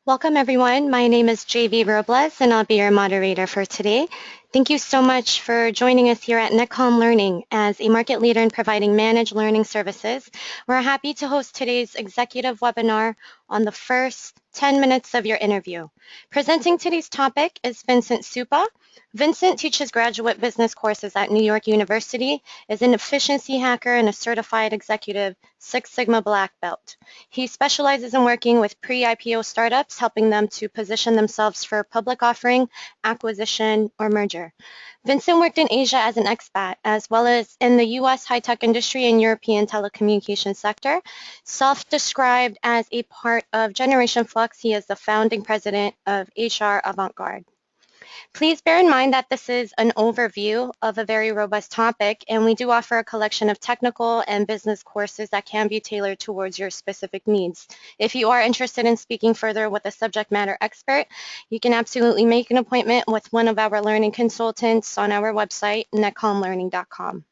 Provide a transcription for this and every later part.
Welcome, everyone. My name is JV Robles, and I'll be your moderator for today. Thank you so much for joining us here at NetCom Learning. As a market leader in providing managed learning services, we're happy to host today's executive webinar on the first 10 minutes of your interview. Presenting today's topic is Vincent Suppa. Vincent teaches graduate business courses at New York University, is an efficiency hacker and a certified executive Six Sigma Black Belt. He specializes in working with pre-IPO startups, helping them to position themselves for public offering, acquisition, or merger. Vincent worked in Asia as an expat, as well as in the U.S. high-tech industry and European telecommunications sector. Self-described as a part of Generation Flux, he is the founding president of HR Avant-Garde. Please bear in mind that this is an overview of a very robust topic, and we do offer a collection of technical and business courses that can be tailored towards your specific needs. If you are interested in speaking further with a subject matter expert, you can absolutely make an appointment with one of our learning consultants on our website, netcomlearning.com.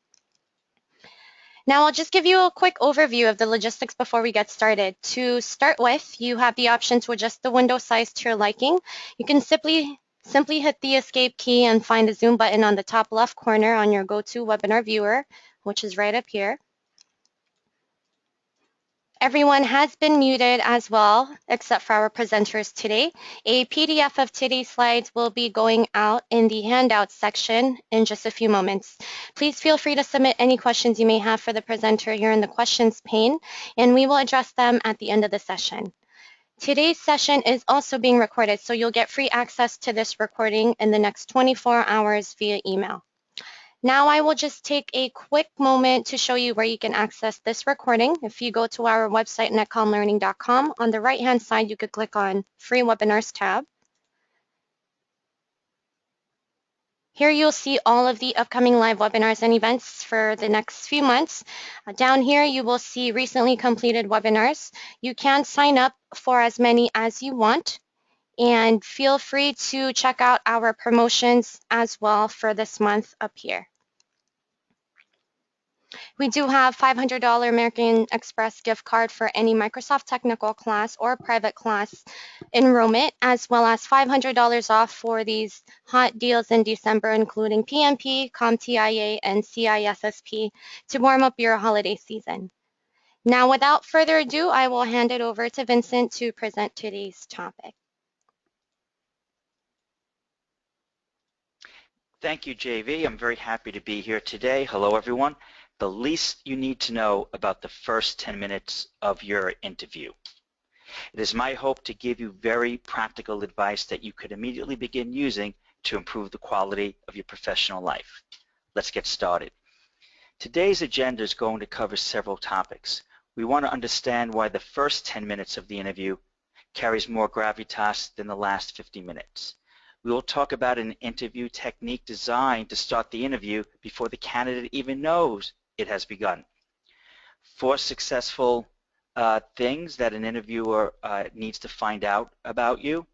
Now, I'll just give you a quick overview of the logistics before we get started. To start with, you have the option to adjust the window size to your liking. You can simply hit the escape key and find the zoom button on the top left corner on your GoToWebinar viewer, which is right up here. Everyone has been muted as well, except for our presenters today. A PDF of today's slides will be going out in the handouts section in just a few moments. Please feel free to submit any questions you may have for the presenter here in the questions pane, and we will address them at the end of the session. Today's session is also being recorded, so you'll get free access to this recording in the next 24 hours via email. Now I will just take a quick moment to show you where you can access this recording. If you go to our website, netcomlearning.com, on the right-hand side, you could click on Free Webinars tab. Here you'll see all of the upcoming live webinars and events for the next few months. Down here, you will see recently completed webinars. You can sign up for as many as you want, and feel free to check out our promotions as well for this month up here. We do have $500 American Express gift card for any Microsoft technical class or private class enrollment, as well as $500 off for these hot deals in December, including PMP, CompTIA, and CISSP to warm up your holiday season. Now, without further ado, I will hand it over to Vincent to present today's topic. Thank you, JV. I'm very happy to be here today. Hello, everyone. The least you need to know about the first 10 minutes of your interview. It is my hope to give you very practical advice that you could immediately begin using to improve the quality of your professional life. Let's get started. Today's agenda is going to cover several topics. We want to understand why the first 10 minutes of the interview carries more gravitas than the last 50 minutes. We will talk about an interview technique designed to start the interview before the candidate even knows it has begun. 4 successful things that an interviewer needs to find out about you,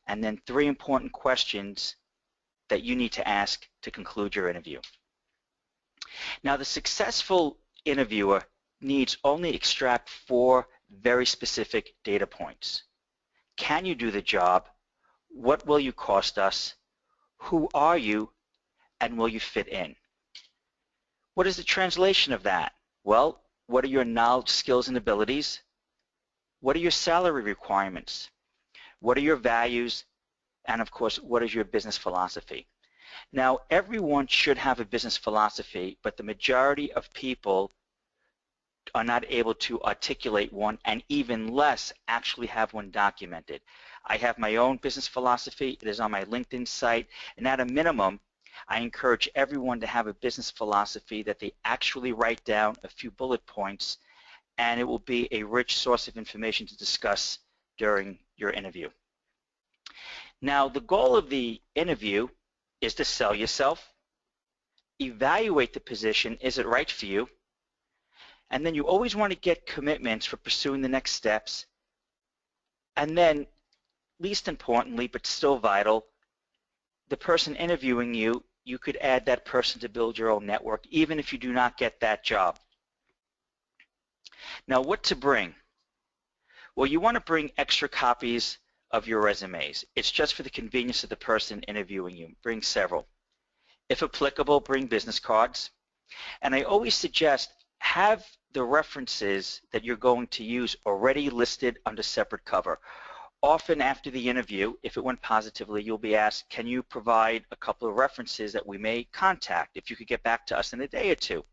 and then 3 important questions that you need to ask to conclude your interview. Now, the successful interviewer needs only extract 4 very specific data points. Can you do the job? What will you cost us? Who are you? And will you fit in? What is the translation of that? Well, what are your knowledge, skills, and abilities? What are your salary requirements? What are your values? And of course, what is your business philosophy? Now, everyone should have a business philosophy, but the majority of people are not able to articulate one, and even less actually have one documented. I have my own business philosophy. It is on my LinkedIn site, and at a minimum, I encourage everyone to have a business philosophy that they actually write down a few bullet points, and it will be a rich source of information to discuss during your interview. Now, the goal of the interview is to sell yourself, evaluate the position, is it right for you, and then you always want to get commitments for pursuing the next steps, and then, least importantly, but still vital, the person interviewing you, you could add that person to build your own network, even if you do not get that job. Now, what to bring? Well, you want to bring extra copies of your resumes. It's just for the convenience of the person interviewing you. Bring several. If applicable, bring business cards. And I always suggest have the references that you're going to use already listed under separate cover. Often after the interview, if it went positively, you'll be asked, can you provide a couple of references that we may contact if you could get back to us in a day or two?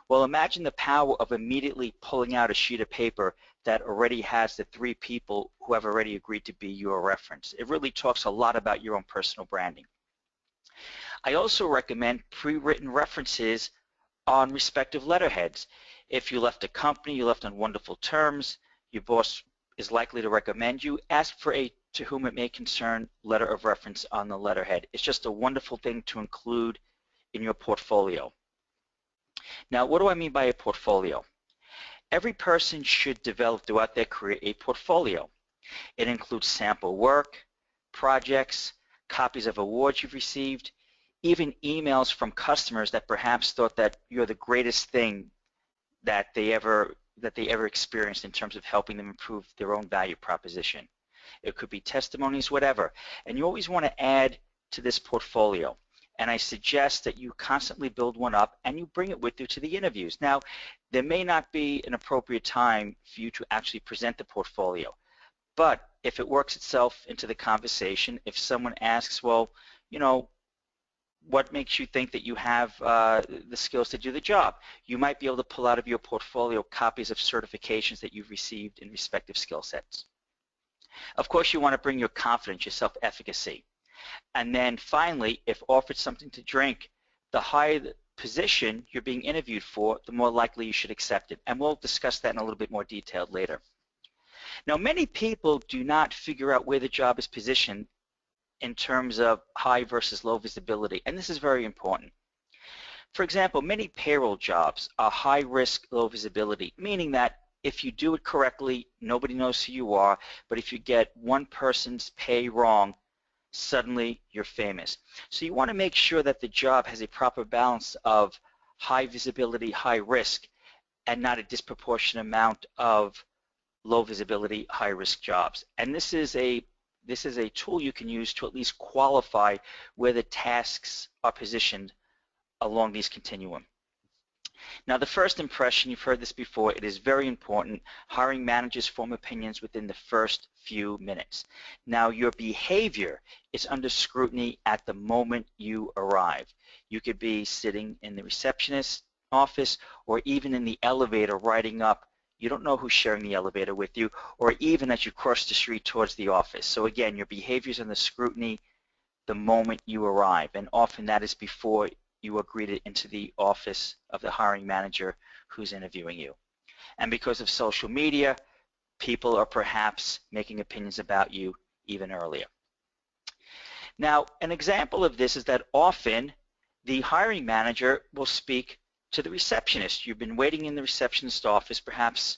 Well, imagine the power of immediately pulling out a sheet of paper that already has the 3 people who have already agreed to be your reference. It really talks a lot about your own personal branding. I also recommend pre-written references on respective letterheads. If you left a company, you left on wonderful terms, your boss is likely to recommend you, ask for a to whom it may concern letter of reference on the letterhead. It's just a wonderful thing to include in your portfolio. Now, what do I mean by a portfolio? Every person should develop throughout their career a portfolio. It includes sample work, projects, copies of awards you've received, even emails from customers that perhaps thought that you're the greatest thing that they ever experienced in terms of helping them improve their own value proposition. It could be testimonies, whatever. And you always want to add to this portfolio. And I suggest that you constantly build one up and you bring it with you to the interviews. Now, there may not be an appropriate time for you to actually present the portfolio, but if it works itself into the conversation, if someone asks, well, you know, what makes you think that you have the skills to do the job? You might be able to pull out of your portfolio copies of certifications that you've received in respective skill sets. Of course, you want to bring your confidence, your self-efficacy. And then finally, if offered something to drink, the higher the position you're being interviewed for, the more likely you should accept it. And we'll discuss that in a little bit more detail later. Now, many people do not figure out where the job is positioned in terms of high versus low visibility, and this is very important. For example, many payroll jobs are high risk, low visibility, meaning that if you do it correctly, nobody knows who you are, but if you get one person's pay wrong, suddenly you're famous. So you want to make sure that the job has a proper balance of high visibility, high risk, and not a disproportionate amount of low visibility, high risk jobs. And this is a tool you can use to at least qualify where the tasks are positioned along these continuum. Now, the first impression, you've heard this before, it is very important. Hiring managers form opinions within the first few minutes. Now, your behavior is under scrutiny at the moment you arrive. You could be sitting in the receptionist's office or even in the elevator riding up. You don't know who's sharing the elevator with you, or even as you cross the street towards the office. So again, your behavior is under scrutiny the moment you arrive, and often that is before you are greeted into the office of the hiring manager who's interviewing you. And because of social media, people are perhaps making opinions about you even earlier. Now, an example of this is that often the hiring manager will speak to the receptionist. You've been waiting in the receptionist's office, perhaps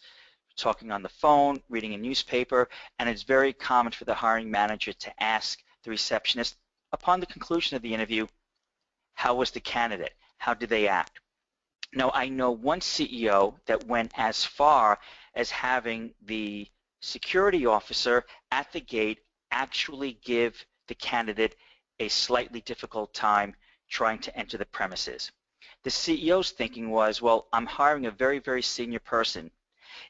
talking on the phone, reading a newspaper, and it's very common for the hiring manager to ask the receptionist upon the conclusion of the interview, how was the candidate? How did they act? Now, I know one CEO that went as far as having the security officer at the gate actually give the candidate a slightly difficult time trying to enter the premises. The CEO's thinking was, well, I'm hiring a very, very senior person.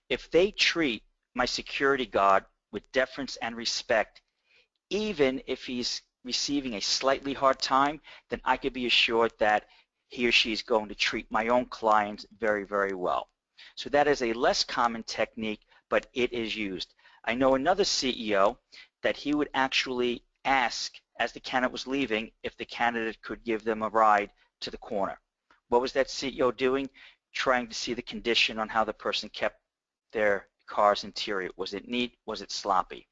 If they treat my security guard with deference and respect, even if he's receiving a slightly hard time, then I could be assured that he or she is going to treat my own clients very, very well. So that is a less common technique, but it is used. I know another CEO that he would actually ask, as the candidate was leaving, if the candidate could give them a ride to the corner. What was that CEO doing? Trying to see the condition on how the person kept their car's interior. Was it neat? Was it sloppy?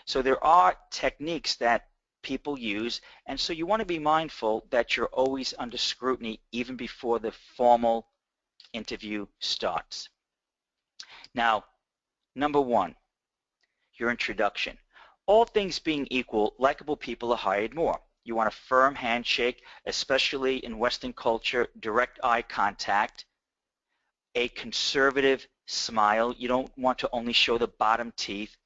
So there are techniques that people use, and so you want to be mindful that you're always under scrutiny even before the formal interview starts. Now, number one, your introduction. All things being equal, likable people are hired more. You want a firm handshake, especially in Western culture, direct eye contact, a conservative smile. You don't want to only show the bottom teeth.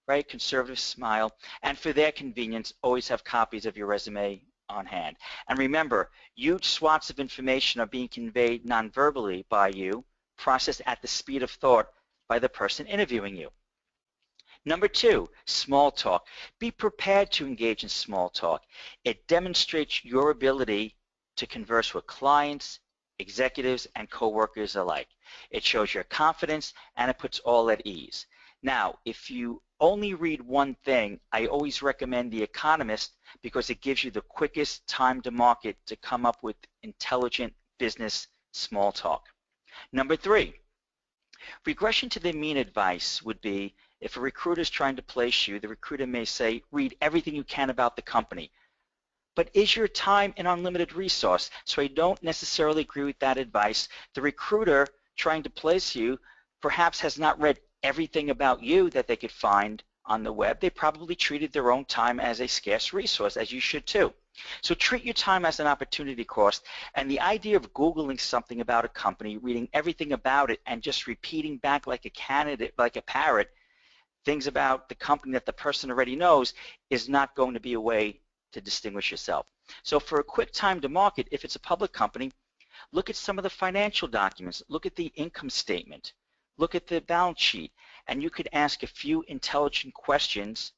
right? Conservative smile. And for their convenience, always have copies of your resume on hand. And remember, huge swaths of information are being conveyed non-verbally by you, processed at the speed of thought by the person interviewing you. Number two, small talk. Be prepared to engage in small talk. It demonstrates your ability to converse with clients, executives, and coworkers alike. It shows your confidence and it puts all at ease. Now, if you only read one thing, I always recommend The Economist because it gives you the quickest time to market to come up with intelligent business small talk. Number three, regression to the mean advice would be if a recruiter is trying to place you, the recruiter may say, read everything you can about the company. But is your time an unlimited resource? So I don't necessarily agree with that advice. The recruiter trying to place you perhaps has not read everything about you that they could find on the web. They probably treated their own time as a scarce resource, as you should too. So treat your time as an opportunity cost, and the idea of Googling something about a company, reading everything about it, and just repeating back like a candidate, like a parrot, things about the company that the person already knows is not going to be a way to distinguish yourself. So for a quick time to market, if it's a public company, look at some of the financial documents, look at the income statement, look at the balance sheet, and you could ask a few intelligent questions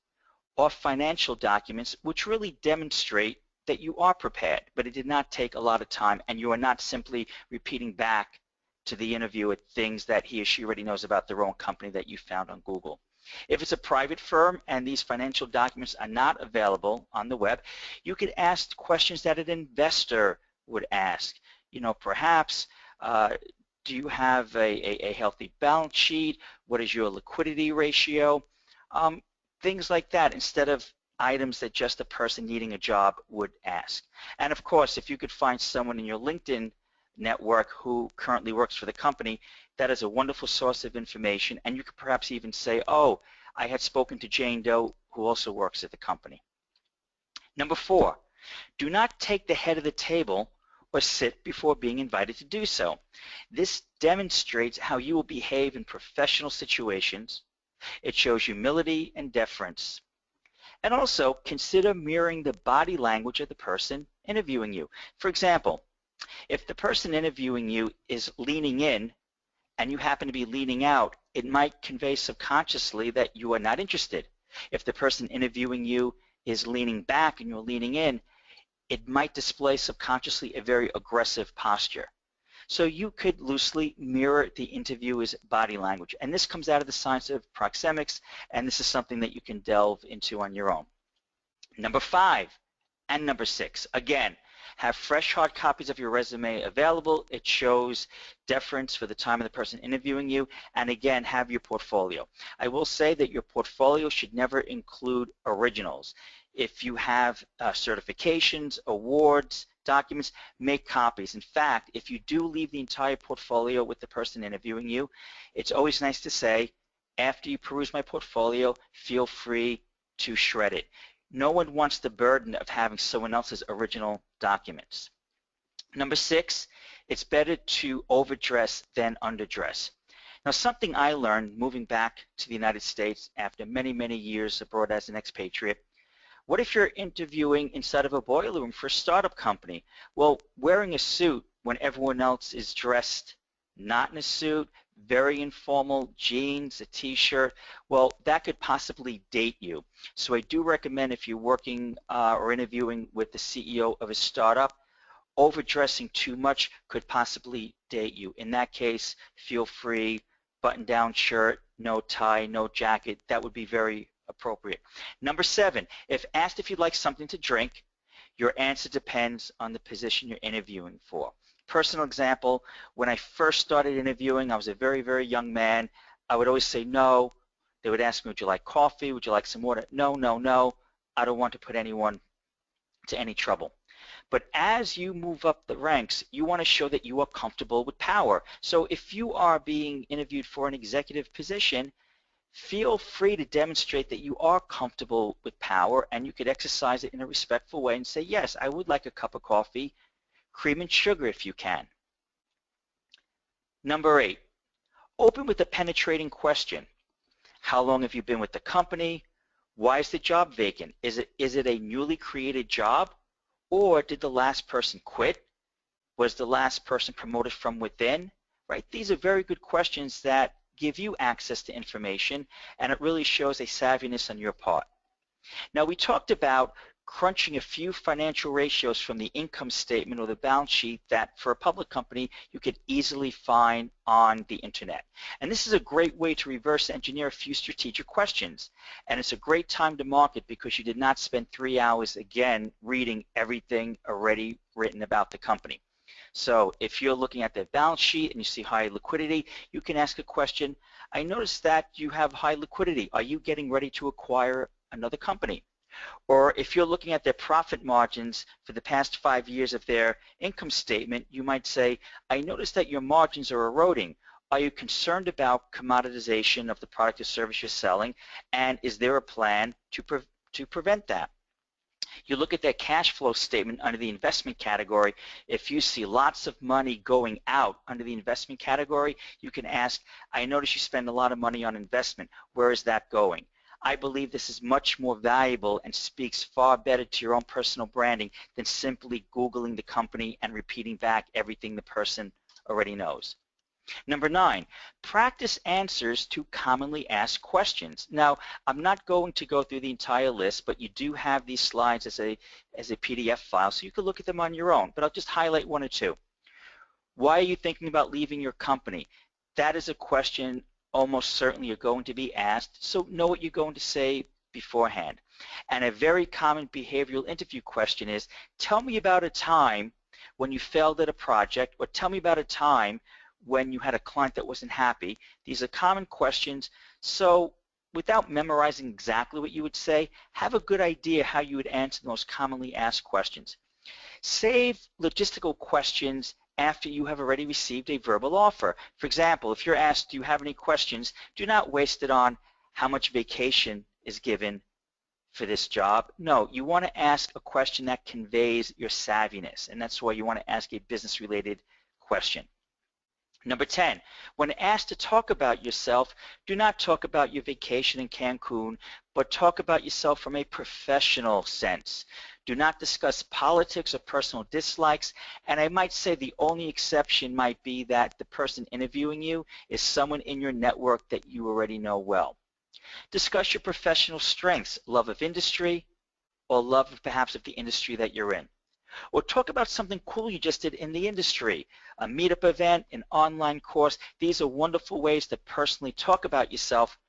off financial documents which really demonstrate that you are prepared, but it did not take a lot of time and you are not simply repeating back to the interviewer things that he or she already knows about their own company that you found on Google. If it's a private firm and these financial documents are not available on the web, you could ask questions that an investor would ask. You know, perhaps, do you have a healthy balance sheet? What is your liquidity ratio? Things like that, instead of items that just a person needing a job would ask. And of course, if you could find someone in your LinkedIn network who currently works for the company, that is a wonderful source of information, and you could perhaps even say, oh, I had spoken to Jane Doe who also works at the company. Number four, do not take the head of the table or sit before being invited to do so. This demonstrates how you will behave in professional situations. It shows humility and deference. And also, consider mirroring the body language of the person interviewing you. For example, if the person interviewing you is leaning in and you happen to be leaning out, it might convey subconsciously that you are not interested. If the person interviewing you is leaning back and you're leaning in, it might display subconsciously a very aggressive posture. So you could loosely mirror the interviewer's body language. And this comes out of the science of proxemics, and this is something that you can delve into on your own. Number five and number six, again, have fresh hard copies of your resume available. It shows deference for the time of the person interviewing you. And again, have your portfolio. I will say that your portfolio should never include originals. If you have certifications, awards, documents, make copies. In fact, if you do leave the entire portfolio with the person interviewing you, it's always nice to say, after you peruse my portfolio, feel free to shred it. No one wants the burden of having someone else's original documents. Number six, it's better to overdress than underdress. Now, something I learned moving back to the United States after many, many years abroad as an expatriate, what if you're interviewing inside of a boiler room for a startup company? Well, wearing a suit when everyone else is dressed not in a suit, very informal, jeans, a t-shirt, well, that could possibly date you. So I do recommend if you're working or interviewing with the CEO of a startup, overdressing too much could possibly date you. In that case, feel free, button-down shirt, no tie, no jacket, that would be very appropriate. Number seven, if asked if you'd like something to drink, your answer depends on the position you're interviewing for. Personal example, when I first started interviewing, I was a very, very young man. I would always say no. They would ask me, would you like coffee? Would you like some water? No, no, no. I don't want to put anyone to any trouble. But as you move up the ranks, you want to show that you are comfortable with power. So if you are being interviewed for an executive position, feel free to demonstrate that you are comfortable with power, and you could exercise it in a respectful way and say, yes, I would like a cup of coffee, cream and sugar if you can. Number eight, open with a penetrating question. How long have you been with the company? Why is the job vacant? Is it a newly created job? Or did the last person quit? Was the last person promoted from within? Right? These are very good questions that give you access to information, and it really shows a savviness on your part. Now, we talked about crunching a few financial ratios from the income statement or the balance sheet that for a public company you could easily find on the internet. And this is a great way to reverse engineer a few strategic questions. And it's a great time to market because you did not spend 3 hours again reading everything already written about the company. So if you're looking at their balance sheet and you see high liquidity, you can ask a question. I noticed that you have high liquidity. Are you getting ready to acquire another company? Or if you're looking at their profit margins for the past 5 years of their income statement, you might say, I noticed that your margins are eroding. Are you concerned about commoditization of the product or service you're selling? And is there a plan to prevent that? You look at their cash flow statement under the investment category. If you see lots of money going out under the investment category, you can ask, I notice you spend a lot of money on investment. Where is that going? I believe this is much more valuable and speaks far better to your own personal branding than simply Googling the company and repeating back everything the person already knows. Number 9, practice answers to commonly asked questions. Now, I'm not going to go through the entire list, but you do have these slides as a PDF file, so you can look at them on your own, but I'll just highlight 1 or 2. Why are you thinking about leaving your company? That is a question almost certainly you're going to be asked, so know what you're going to say beforehand. And a very common behavioral interview question is, tell me about a time when you failed at a project, or tell me about a time when you had a client that wasn't happy. These are common questions, so without memorizing exactly what you would say, have a good idea how you would answer the most commonly asked questions. Save logistical questions after you have already received a verbal offer. For example, if you're asked, do you have any questions, do not waste it on how much vacation is given for this job. No, you want to ask a question that conveys your savviness, and that's why you want to ask a business-related question. Number 10, when asked to talk about yourself, do not talk about your vacation in Cancun, but talk about yourself from a professional sense. Do not discuss politics or personal dislikes, and I might say the only exception might be that the person interviewing you is someone in your network that you already know well. Discuss your professional strengths, love of industry, or love perhaps of the industry that you're in. Or talk about something cool you just did in the industry, a meetup event, an online course. These are wonderful ways to personally talk about yourself,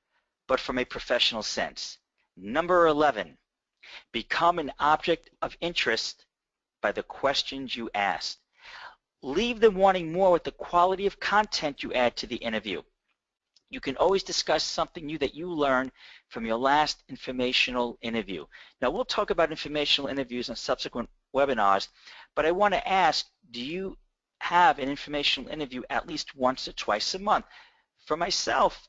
but from a professional sense. Number 11, become an object of interest by the questions you asked. Leave them wanting more with the quality of content you add to the interview. You can always discuss something new that you learned from your last informational interview. Now, we'll talk about informational interviews on subsequent webinars, but I want to ask, do you have an informational interview at least once or twice a month? For myself,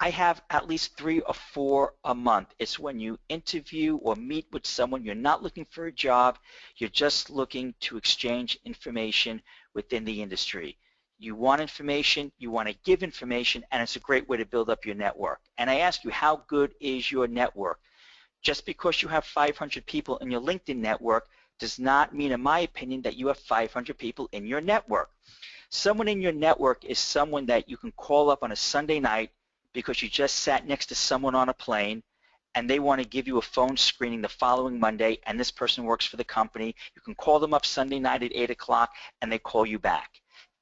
I have at least 3 or 4 a month. It's when you interview or meet with someone, you're not looking for a job, you're just looking to exchange information within the industry. You want information, you want to give information, and it's a great way to build up your network. And I ask you, how good is your network? Just because you have 500 people in your LinkedIn network does not mean, in my opinion, that you have 500 people in your network. Someone in your network is someone that you can call up on a Sunday night because you just sat next to someone on a plane and they want to give you a phone screening the following Monday, and this person works for the company. You can call them up Sunday night at 8 o'clock and they call you back.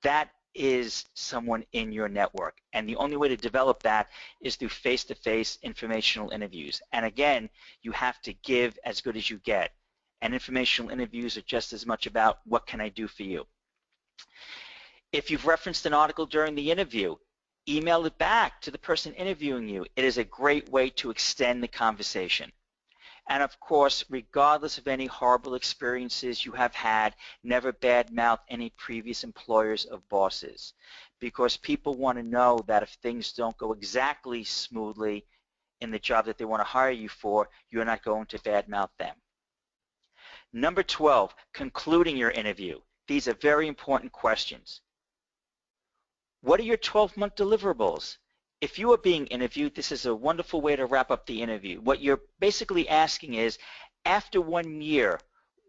That is someone in your network, and the only way to develop that is through face-to-face informational interviews. And again, you have to give as good as you get, and informational interviews are just as much about what can I do for you. If you've referenced an article during the interview, email it back to the person interviewing you. It is a great way to extend the conversation. And of course, regardless of any horrible experiences you have had, never badmouth any previous employers or bosses, because people want to know that if things don't go exactly smoothly in the job that they want to hire you for, you're not going to badmouth them. Number 12, concluding your interview. These are very important questions. What are your 12-month deliverables? if you are being interviewed, this is a wonderful way to wrap up the interview. What you're basically asking is, after 1 year,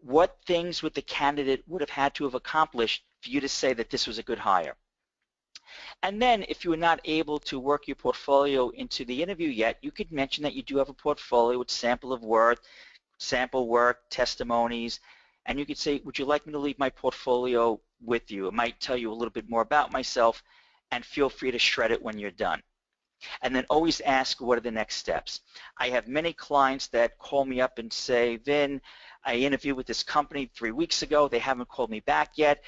what things would the candidate would have had to have accomplished for you to say that this was a good hire? And then if you were not able to work your portfolio into the interview yet, you could mention that you do have a portfolio with sample work, testimonies, and you could say, would you like me to leave my portfolio with you? It might tell you a little bit more about myself, and feel free to shred it when you're done. And then always ask, what are the next steps? I have many clients that call me up and say, Vin, I interviewed with this company 3 weeks ago. They haven't called me back yet.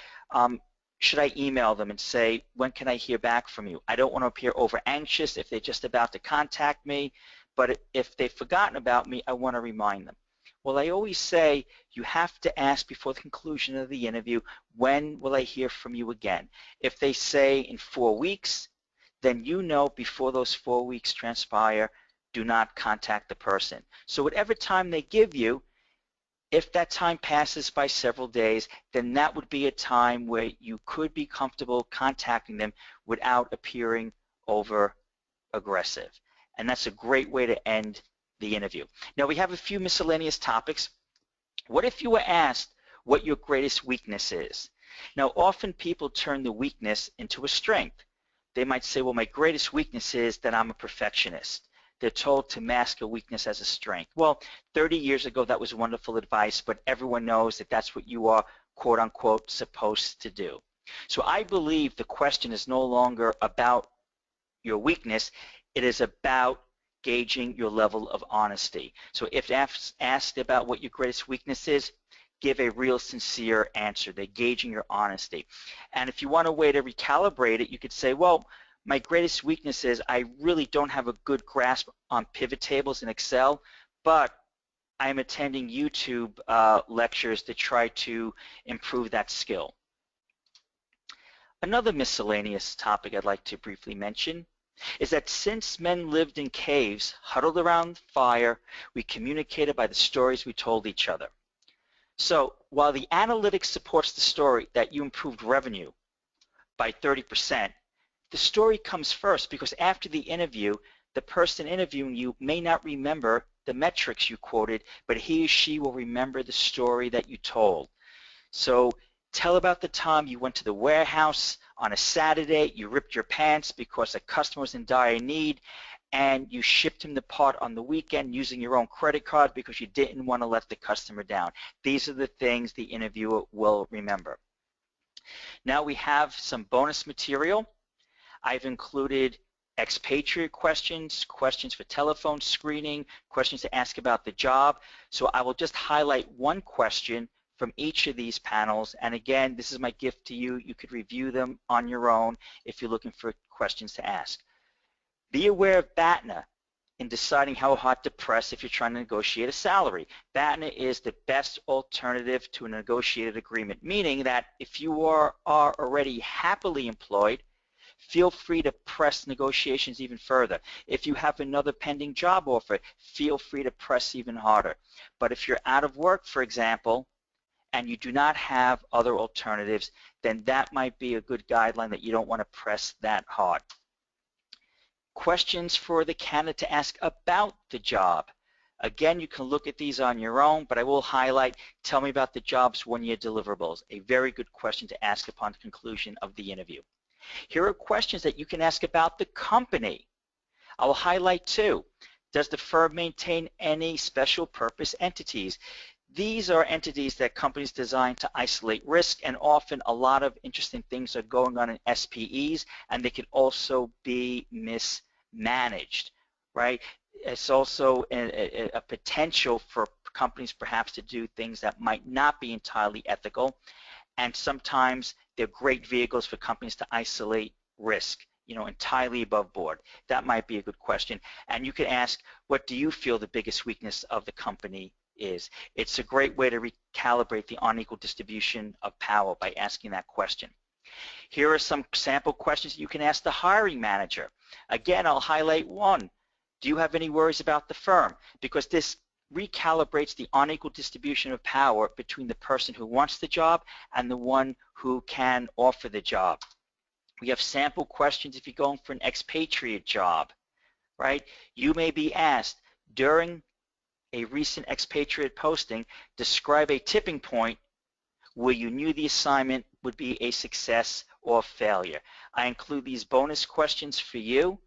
Should I email them and say, when can I hear back from you? I don't want to appear over anxious if they're just about to contact me, but if they've forgotten about me, I want to remind them. Well, I always say you have to ask before the conclusion of the interview, when will I hear from you again? If they say in 4 weeks, then you know before those 4 weeks transpire, do not contact the person. So whatever time they give you, if that time passes by several days, then that would be a time where you could be comfortable contacting them without appearing over aggressive. And that's a great way to end the interview. Now we have a few miscellaneous topics. What if you were asked what your greatest weakness is? Now often people turn the weakness into a strength. They might say, well, my greatest weakness is that I'm a perfectionist. They're told to mask a weakness as a strength. Well, 30 years ago, that was wonderful advice, but everyone knows that that's what you are, quote unquote, supposed to do. So I believe the question is no longer about your weakness. It is about gauging your level of honesty. So if asked about what your greatest weakness is, give a real sincere answer. They're gauging your honesty. And if you want a way to recalibrate it, you could say, well, my greatest weakness is I really don't have a good grasp on pivot tables in Excel, but I'm attending YouTube lectures to try to improve that skill. Another miscellaneous topic I'd like to briefly mention is that since men lived in caves, huddled around fire, we communicated by the stories we told each other. So while the analytics supports the story that you improved revenue by 30%, the story comes first because after the interview, the person interviewing you may not remember the metrics you quoted, but he or she will remember the story that you told. So tell about the time you went to the warehouse on a Saturday, you ripped your pants because a customer was in dire need, and you shipped him the part on the weekend using your own credit card because you didn't want to let the customer down. These are the things the interviewer will remember. Now we have some bonus material. I've included expatriate questions, questions for telephone screening, questions to ask about the job. So I will just highlight one question from each of these panels. And again, this is my gift to you. You could review them on your own if you're looking for questions to ask. Be aware of BATNA in deciding how hard to press if you're trying to negotiate a salary. BATNA is the best alternative to a negotiated agreement, meaning that if you are already happily employed, feel free to press negotiations even further. If you have another pending job offer, feel free to press even harder. But if you're out of work, for example, and you do not have other alternatives, then that might be a good guideline that you don't want to press that hard. Questions for the candidate to ask about the job. Again, you can look at these on your own, but I will highlight, tell me about the job's one-year deliverables. A very good question to ask upon the conclusion of the interview. Here are questions that you can ask about the company. I will highlight two. Does the firm maintain any special purpose entities? These are entities that companies design to isolate risk, and often a lot of interesting things are going on in SPEs, and they can also be mismanaged, right? It's also a potential for companies perhaps to do things that might not be entirely ethical, and sometimes they're great vehicles for companies to isolate risk, entirely above board. That might be a good question. And you can ask, what do you feel the biggest weakness of the company is? It's a great way to recalibrate the unequal distribution of power by asking that question. Here are some sample questions that you can ask the hiring manager. Again, I'll highlight one. Do you have any worries about the firm? Because this recalibrates the unequal distribution of power between the person who wants the job and the one who can offer the job. We have sample questions if you're going for an expatriate job, right? You may be asked during a recent expatriate posting, describe a tipping point where you knew the assignment would be a success or failure. I include these bonus questions for you,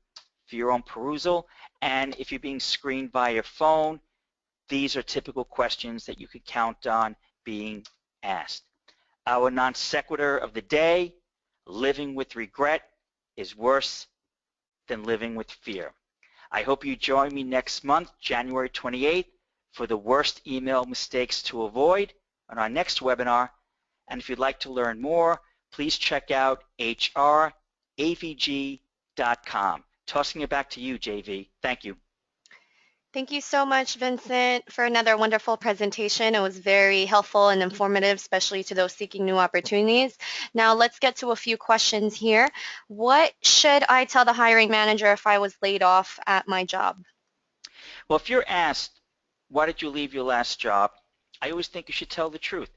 for your own perusal, and if you're being screened by your phone, these are typical questions that you could count on being asked. Our non sequitur of the day, living with regret is worse than living with fear. I hope you join me next month, January 28th, for the worst email mistakes to avoid on our next webinar. And if you'd like to learn more, please check out hravg.com. Tossing it back to you, JV. Thank you. Thank you so much, Vincent, for another wonderful presentation. It was very helpful and informative, especially to those seeking new opportunities. Now let's get to a few questions here. What should I tell the hiring manager if I was laid off at my job? Well, if you're asked, why did you leave your last job? I always think you should tell the truth.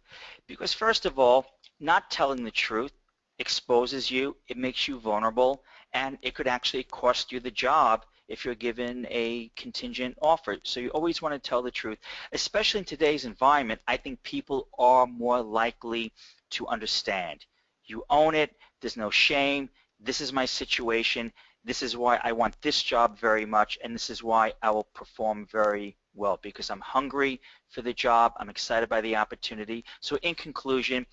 Because first of all, not telling the truth exposes you, it makes you vulnerable, and it could actually cost you the job if you're given a contingent offer. So you always want to tell the truth. Especially in today's environment, I think people are more likely to understand. You own it, there's no shame, this is my situation, this is why I want this job very much, and this is why I will perform very well, because I'm hungry for the job, I'm excited by the opportunity. So in conclusion,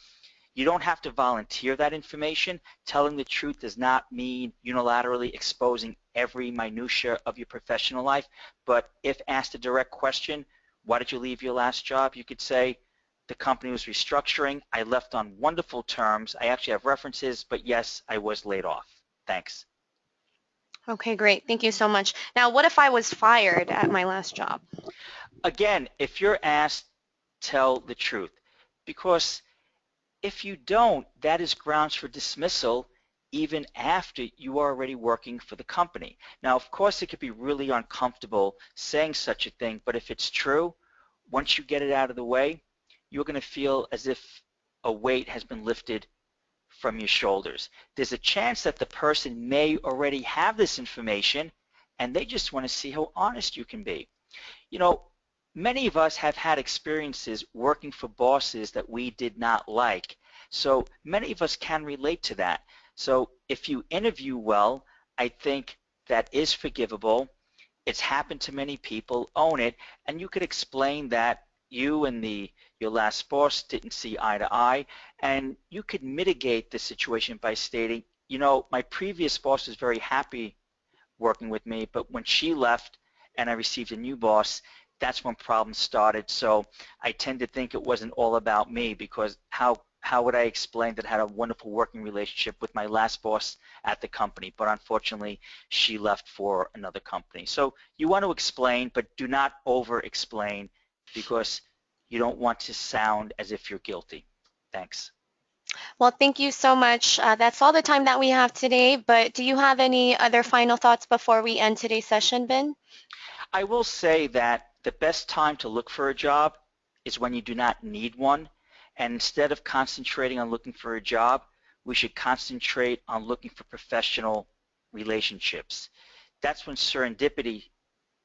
you don't have to volunteer that information. Telling the truth does not mean unilaterally exposing every minutia of your professional life, but if asked a direct question, why did you leave your last job? You could say, the company was restructuring, I left on wonderful terms, I actually have references, but yes, I was laid off. Thanks. Okay, great. Thank you so much. Now, what if I was fired at my last job? Again, if you're asked, tell the truth, because if you don't, that is grounds for dismissal even after you are already working for the company. Now, of course, it could be really uncomfortable saying such a thing, but if it's true, once you get it out of the way, you're going to feel as if a weight has been lifted from your shoulders. There's a chance that the person may already have this information and they just want to see how honest you can be. You know, many of us have had experiences working for bosses that we did not like. So many of us can relate to that. So if you interview well, I think that is forgivable. It's happened to many people, own it, and you could explain that you and your last boss didn't see eye to eye, and you could mitigate the situation by stating, you know, my previous boss was very happy working with me, but when she left and I received a new boss, that's when problems started. So I tend to think it wasn't all about me, because how would I explain that I had a wonderful working relationship with my last boss at the company, but unfortunately she left for another company. So you want to explain, but do not over-explain, because you don't want to sound as if you're guilty. Thanks. Well, thank you so much. That's all the time that we have today, but do you have any other final thoughts before we end today's session, Ben? I will say that the best time to look for a job is when you do not need one. And instead of concentrating on looking for a job, we should concentrate on looking for professional relationships. That's when serendipity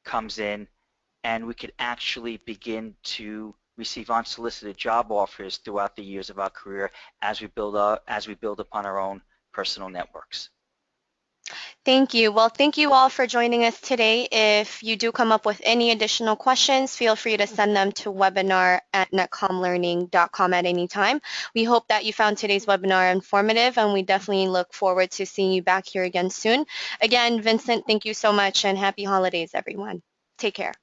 comes in, and we could actually begin to receive unsolicited job offers throughout the years of our career as we build upon our own personal networks. Thank you. Well, thank you all for joining us today. If you do come up with any additional questions, feel free to send them to webinar@netcomlearning.com at any time. We hope that you found today's webinar informative, and we definitely look forward to seeing you back here again soon. Again, Vincent, thank you so much, and happy holidays, everyone. Take care.